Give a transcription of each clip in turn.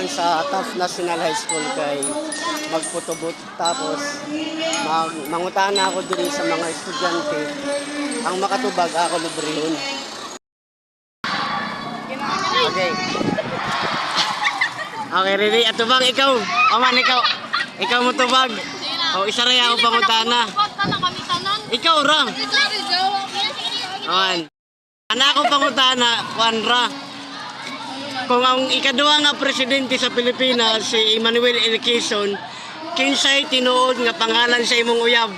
naman sa Taft National High School kay magputubot tapos mangutahan na ako din sa mga estudyante. Ang makatubag ako librehon. Okay. Okay, ready? Atubang ikaw. Aman ikaw. Ikaw mo tubag. O isa rin ako pangutana. Ikaw ra. Aman. Ana ako pangutana, Juan ra. Kung ang ikaduha nga presidente sa Pilipinas si Emmanuel L. Quezon, kinsay tinuod nga pangalan sa imong uyab?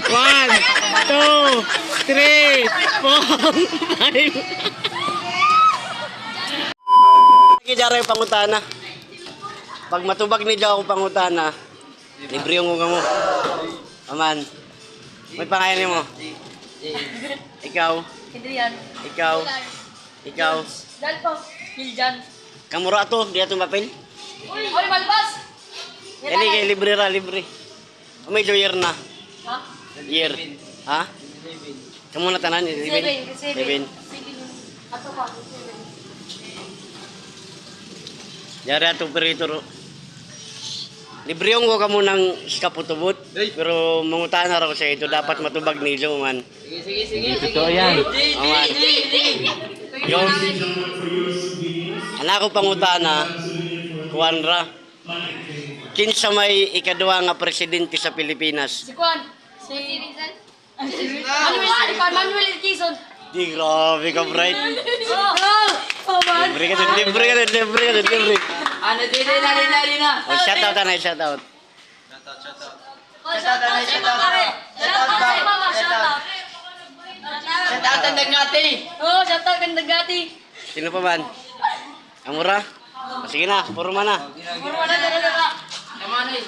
One, 2, 3, 4, 5. Kidara yung pangutana. Pag matubag ni Diyo ako pangutana, libre yung nga mo. Aman. May pangalan mo. Ikaw. Adrian. Ikaw. Ikaw. Dalpo. Hiljan. Kamura to, di ato mapil. Uy, malbas. Dali kay libre ra, libre. May joyer na. Ha? Year. Ha? Kamu na tanan, 7. 7. Ato pa. Yari ato perito. Libre yung ka mo ng kaputubot. Pero mangutahan na raw sa ito, dapat matubag nilo man. Sige. Ito yan. Aman. Yung anak ko pangutana, Juan ra. Kinsa may ikaduha nga presidente sa Pilipinas? Si Juan. Si Manuel L. Quezon. Di grabe ka, bright. Oh, man. Libre ka din. Ano din na. Oh, shout out na, shout out. Shout out sa mama. Shout out. Shout out ang Dagati. Oh, shout out kang Dagati. Sino pa man? Amura? Sige na, purma na. Puro wala dala. Naman eh.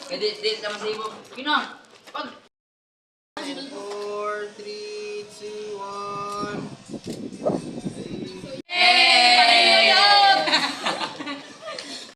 Kaya sa masibo. Kino? Pag. 4, 3, 2, 1. Eh!